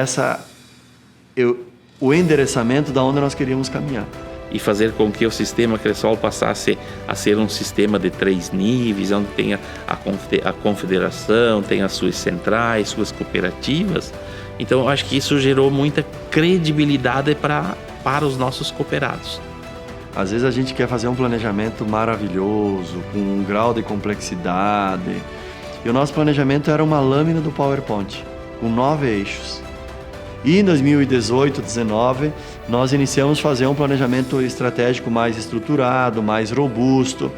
o endereçamento da onde nós queríamos caminhar. e fazer com que o sistema Cressol passasse a ser um sistema de 3 níveis, onde tem a confederação, tem as suas centrais, suas cooperativas. Então, eu acho que isso gerou muita credibilidade para os nossos cooperados. Às vezes a gente quer fazer um planejamento maravilhoso, com um grau de complexidade. E o nosso planejamento era uma lâmina do PowerPoint, com 9 eixos. E em 2018, 2019, nós iniciamos a fazer um planejamento estratégico mais estruturado, mais robusto,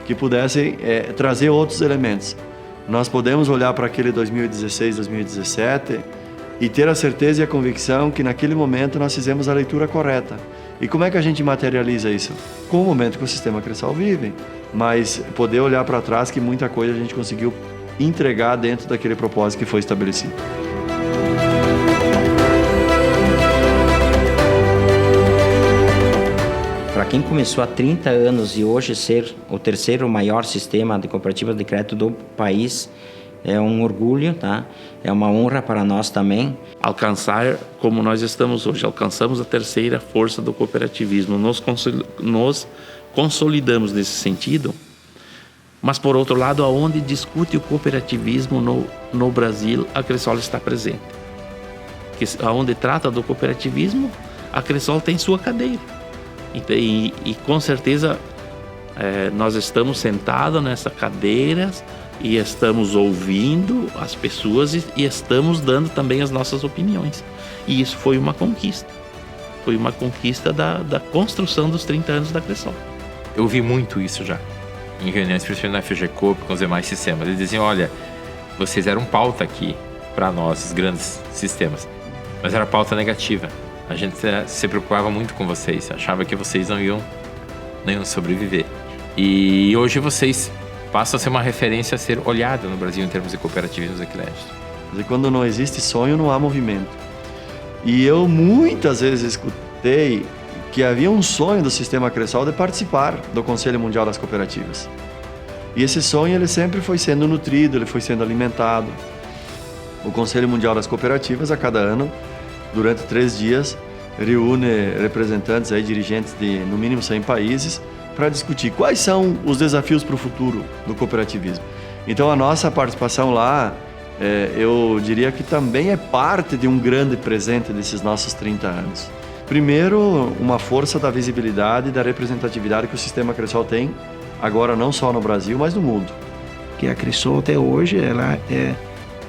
que pudesse trazer outros elementos. Nós podemos olhar para aquele 2016, 2017 e ter a certeza e a convicção que naquele momento nós fizemos a leitura correta. E como é que a gente materializa isso? Com o momento que o sistema Cressol vive, mas poder olhar para trás que muita coisa a gente conseguiu entregar dentro daquele propósito que foi estabelecido. Para quem começou há 30 anos e hoje ser o terceiro maior sistema de cooperativas de crédito do país, é um orgulho, tá? É uma honra para nós também. Alcançar como nós estamos hoje, alcançamos a terceira força do cooperativismo, nos consolidamos nesse sentido, mas por outro lado, aonde discute o cooperativismo no Brasil, a Cressol está presente. Aonde trata do cooperativismo, a Cressol tem sua cadeira. E com certeza nós estamos sentados nessa cadeira e estamos ouvindo as pessoas e estamos dando também as nossas opiniões. E isso foi uma conquista. Foi uma conquista da construção dos 30 anos da Cressol. Eu vi muito isso já, em reuniões, principalmente na FGCoop, com os demais sistemas. Eles diziam, olha, vocês eram pauta aqui para nós, os grandes sistemas, mas era pauta negativa. A gente se preocupava muito com vocês, achava que vocês não iam sobreviver. E hoje vocês passam a ser uma referência a ser olhada no Brasil em termos de cooperativismo de crédito. E quando não existe sonho, não há movimento. E eu muitas vezes escutei que havia um sonho do sistema Cressol de participar do Conselho Mundial das Cooperativas. E esse sonho ele sempre foi sendo nutrido, ele foi sendo alimentado. O Conselho Mundial das Cooperativas, a cada ano, durante 3 dias, reúne representantes, dirigentes de no mínimo 100 países, para discutir quais são os desafios para o futuro do cooperativismo. Então a nossa participação lá, eu diria que também é parte de um grande presente desses nossos 30 anos. Primeiro, uma força da visibilidade e da representatividade que o sistema Cressol tem, agora não só no Brasil, mas no mundo. Que a Cressol até hoje ela é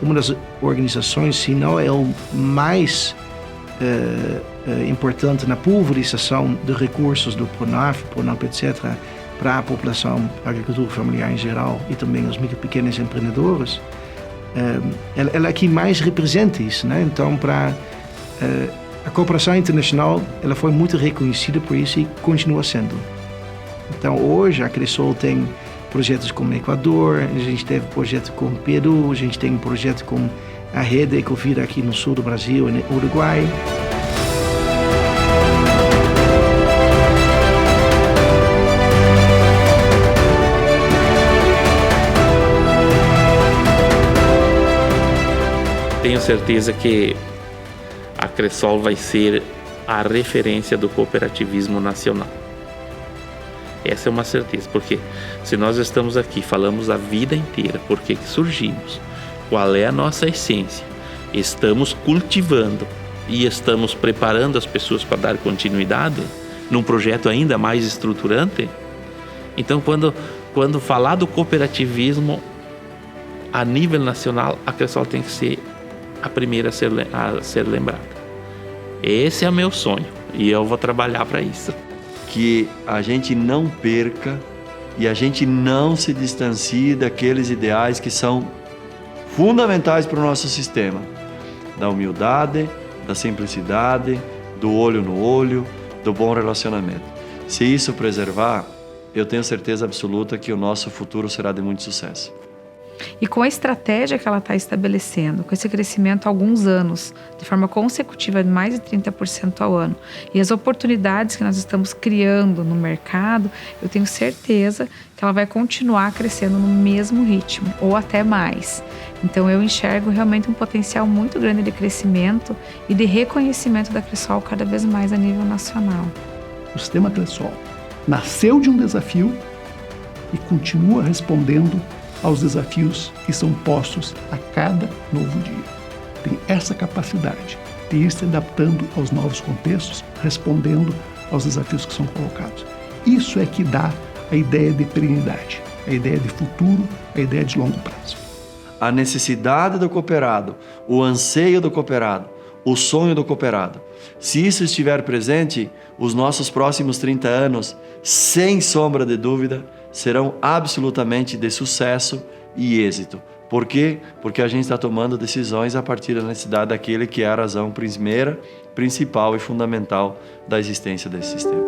uma das organizações, se não é o mais importante na pulverização de recursos do PRONAF, etc., para a população, a agricultura familiar em geral e também os micro e pequenos empreendedores, ela é que mais representa isso, né? Então, a cooperação internacional, ela foi muito reconhecida por isso e continua sendo. Então, hoje a Cressol tem projetos como o Equador, a gente teve projeto com o Peru, a gente tem um projeto com a rede Ecovida aqui no sul do Brasil e no Uruguai. Tenho certeza que a Cressol vai ser a referência do cooperativismo nacional. Essa é uma certeza, porque se nós estamos aqui, falamos a vida inteira, por que surgimos, qual é a nossa essência, estamos cultivando e estamos preparando as pessoas para dar continuidade num projeto ainda mais estruturante. Então, quando falar do cooperativismo a nível nacional, a Cressol tem que ser a primeira a ser lembrada. Esse é o meu sonho e eu vou trabalhar para isso. Que a gente não perca e a gente não se distancie daqueles ideais que são fundamentais para o nosso sistema. Da humildade, da simplicidade, do olho no olho, do bom relacionamento. Se isso preservar, eu tenho certeza absoluta que o nosso futuro será de muito sucesso. E com a estratégia que ela está estabelecendo, com esse crescimento há alguns anos, de forma consecutiva de mais de 30% ao ano, e as oportunidades que nós estamos criando no mercado, eu tenho certeza que ela vai continuar crescendo no mesmo ritmo, ou até mais. Então eu enxergo realmente um potencial muito grande de crescimento e de reconhecimento da Cressol cada vez mais a nível nacional. O sistema Cressol nasceu de um desafio e continua respondendo aos desafios que são postos a cada novo dia. Tem essa capacidade de ir se adaptando aos novos contextos, respondendo aos desafios que são colocados. Isso é que dá a ideia de perenidade, a ideia de futuro, a ideia de longo prazo. A necessidade do cooperado, o anseio do cooperado, o sonho do cooperado. Se isso estiver presente, os nossos próximos 30 anos, sem sombra de dúvida, serão absolutamente de sucesso e êxito. Por quê? Porque a gente está tomando decisões a partir da necessidade daquele que é a razão primeira, principal e fundamental da existência desse sistema.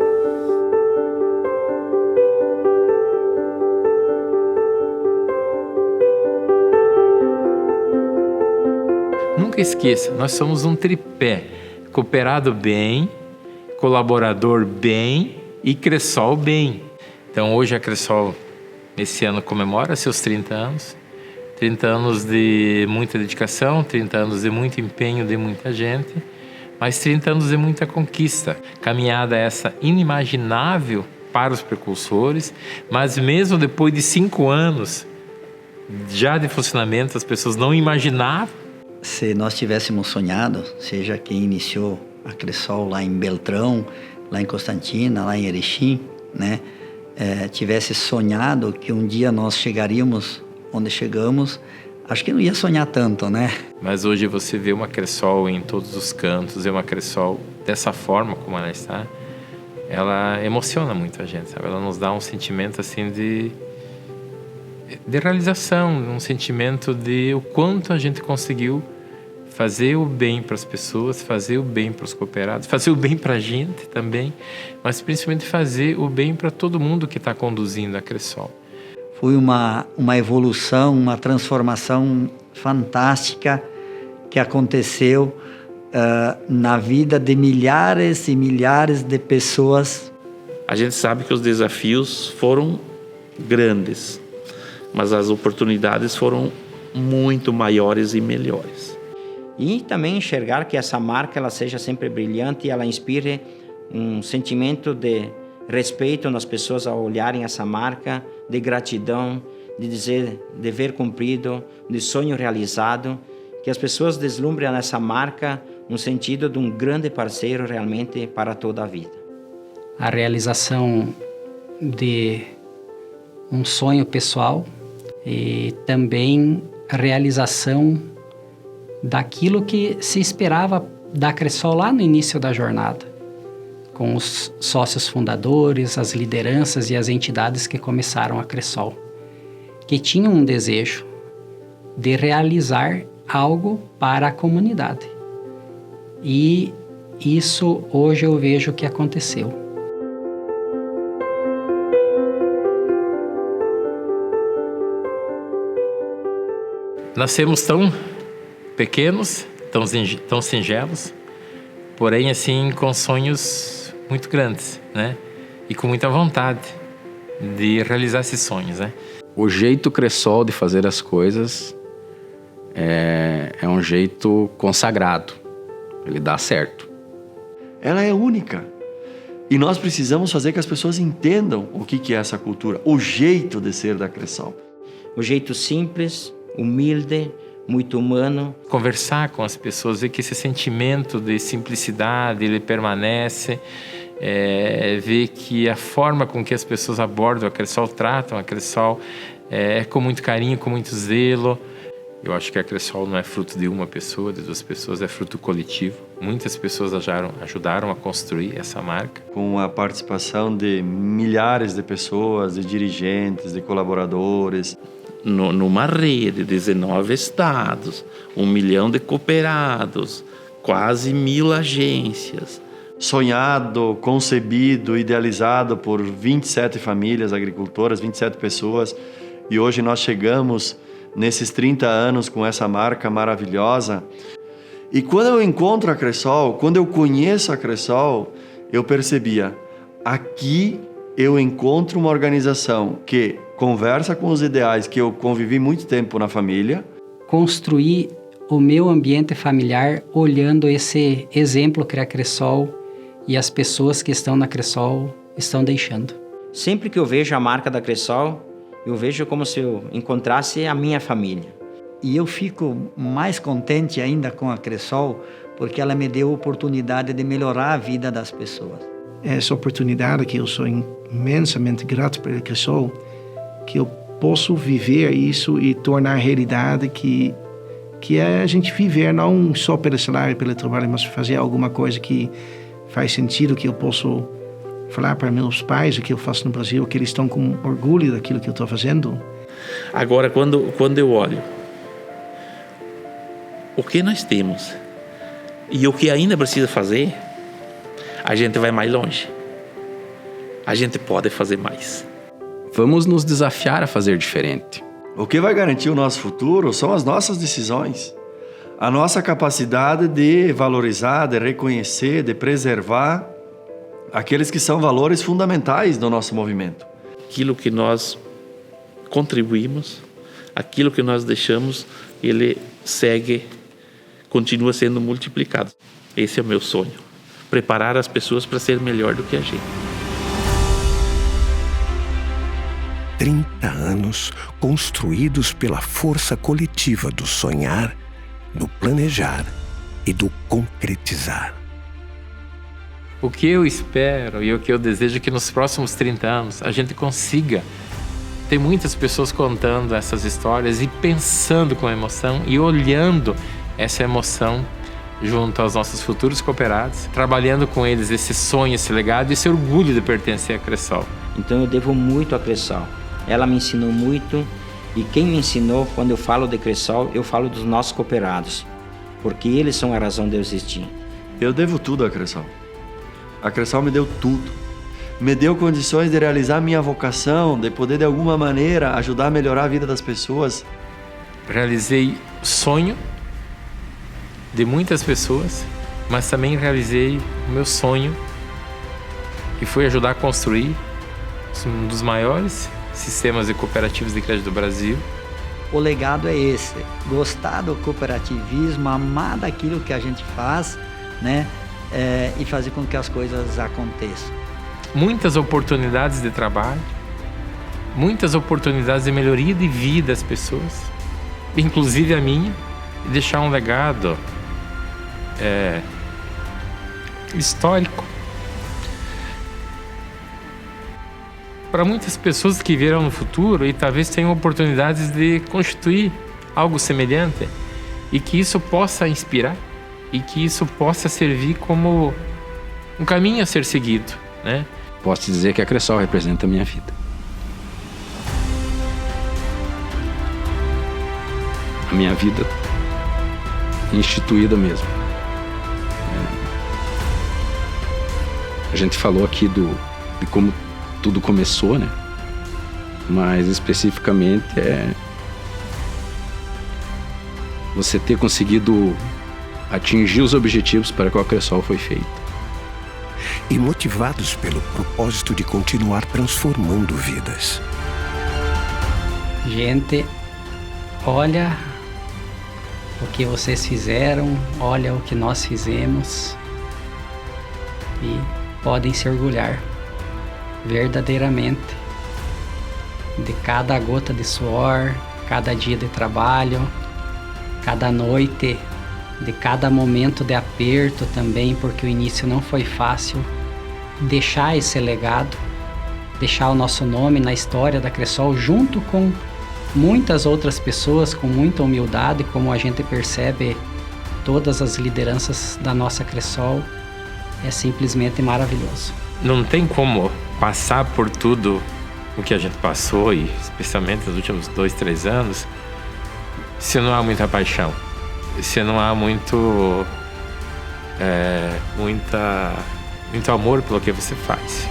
Nunca esqueça, nós somos um tripé: cooperado bem, colaborador bem e Cressol bem. Então hoje a Cressol, esse ano, comemora seus 30 anos. 30 anos de muita dedicação, 30 anos de muito empenho de muita gente, mas 30 anos de muita conquista. Caminhada essa inimaginável para os precursores, mas mesmo depois de 5 anos já de funcionamento, as pessoas não imaginavam. Se nós tivéssemos sonhado, seja quem iniciou a Cressol lá em Beltrão, lá em Constantina, lá em Erechim, né, tivesse sonhado que um dia nós chegaríamos onde chegamos, acho que não ia sonhar tanto, né? Mas hoje você vê uma Cressol em todos os cantos, vê uma Cressol dessa forma como ela está, ela emociona muito a gente, sabe? Ela nos dá um sentimento assim de realização, um sentimento de o quanto a gente conseguiu fazer o bem para as pessoas, fazer o bem para os cooperados, fazer o bem para a gente também, mas principalmente fazer o bem para todo mundo que está conduzindo a Cressol. Foi uma evolução, uma transformação fantástica que aconteceu na vida de milhares e milhares de pessoas. A gente sabe que os desafios foram grandes, mas as oportunidades foram muito maiores e melhores. E também enxergar que essa marca ela seja sempre brilhante e ela inspire um sentimento de respeito nas pessoas ao olharem essa marca, de gratidão, de dizer dever cumprido, de sonho realizado, que as pessoas deslumbrem nessa marca no sentido de um grande parceiro realmente para toda a vida. A realização de um sonho pessoal e também a realização daquilo que se esperava da Cressol lá no início da jornada, com os sócios fundadores, as lideranças e as entidades que começaram a Cressol, que tinham um desejo de realizar algo para a comunidade. E isso hoje eu vejo que aconteceu. Nascemos tão pequenos, tão singelos, porém assim com sonhos muito grandes, né? E com muita vontade de realizar esses sonhos, né? O jeito Cressol de fazer as coisas é um jeito consagrado. Ele dá certo. Ela é única. E nós precisamos fazer que as pessoas entendam o que é essa cultura, o jeito de ser da Cressol. O jeito simples, humilde, muito humano. Conversar com as pessoas, ver que esse sentimento de simplicidade, ele permanece, ver que a forma com que as pessoas abordam a Cressol, tratam a Cressol, com muito carinho, com muito zelo. Eu acho que a Cressol não é fruto de uma pessoa, de 2 pessoas, é fruto coletivo. Muitas pessoas ajudaram a construir essa marca. Com a participação de milhares de pessoas, de dirigentes, de colaboradores. Numa rede, 19 estados, 1 milhão de cooperados, quase 1000 agências. Sonhado, concebido, idealizado por 27 famílias agricultoras, 27 pessoas. E hoje nós chegamos nesses 30 anos com essa marca maravilhosa. E quando eu encontro a Cressol, quando eu conheço a Cressol, eu percebia, aqui eu encontro uma organização que conversa com os ideais que eu convivi muito tempo na família. Construir o meu ambiente familiar olhando esse exemplo que é a Cressol e as pessoas que estão na Cressol estão deixando. Sempre que eu vejo a marca da Cressol, eu vejo como se eu encontrasse a minha família. E eu fico mais contente ainda com a Cressol, porque ela me deu a oportunidade de melhorar a vida das pessoas. Essa oportunidade que eu sou imensamente grato pela Cressol, que eu posso viver isso e tornar realidade, que é a gente viver não só pelo salário, pelo trabalho, mas fazer alguma coisa que faz sentido, que eu posso falar para meus pais o que eu faço no Brasil, que eles estão com orgulho daquilo que eu estou fazendo. Agora, quando eu olho o que nós temos e o que ainda precisa fazer, a gente vai mais longe. A gente pode fazer mais. Vamos nos desafiar a fazer diferente. O que vai garantir o nosso futuro são as nossas decisões. A nossa capacidade de valorizar, de reconhecer, de preservar aqueles que são valores fundamentais do nosso movimento. Aquilo que nós contribuímos, aquilo que nós deixamos, ele continua sendo multiplicado. Esse é o meu sonho. Preparar as pessoas para ser melhor do que a gente. 30 anos construídos pela força coletiva do sonhar, do planejar e do concretizar. O que eu espero e o que eu desejo é que nos próximos 30 anos a gente consiga ter muitas pessoas contando essas histórias e pensando com emoção e olhando essa emoção junto aos nossos futuros cooperados, trabalhando com eles esse sonho, esse legado e esse orgulho de pertencer à Cressol. Então eu devo muito à Cressol. Ela me ensinou muito e quem me ensinou, quando eu falo de Cressol, eu falo dos nossos cooperados, porque eles são a razão de eu existir. Eu devo tudo à Cressol. A Cressol me deu tudo. Me deu condições de realizar minha vocação, de poder de alguma maneira ajudar a melhorar a vida das pessoas. Realizei sonho de muitas pessoas, mas também realizei o meu sonho, que foi ajudar a construir um dos maiores sistemas de cooperativas de crédito do Brasil. O legado é esse: gostar do cooperativismo, amar daquilo que a gente faz, né? E fazer com que as coisas aconteçam. Muitas oportunidades de trabalho, muitas oportunidades de melhoria de vida das pessoas, inclusive a minha, e deixar um legado histórico para muitas pessoas que virão no futuro e talvez tenham oportunidades de constituir algo semelhante e que isso possa inspirar e que isso possa servir como um caminho a ser seguido, né? Posso te dizer que a Cressol representa a minha vida. A minha vida instituída mesmo. A gente falou aqui de como tudo começou, né? Mas especificamente você ter conseguido atingir os objetivos para qual a Cressol foi feita. E motivados pelo propósito de continuar transformando vidas. Gente, olha o que vocês fizeram, olha o que nós fizemos e podem se orgulhar verdadeiramente de cada gota de suor, cada dia de trabalho, cada noite, de cada momento de aperto também, porque o início não foi fácil. Deixar esse legado, deixar o nosso nome na história da Cressol junto com muitas outras pessoas com muita humildade, como a gente percebe todas as lideranças da nossa Cressol, é simplesmente maravilhoso. Não tem como passar por tudo o que a gente passou, e especialmente nos últimos 2, 3 anos, se não há muita paixão, se não há muito amor pelo que você faz.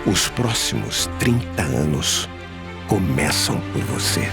Os próximos 30 anos começam por você.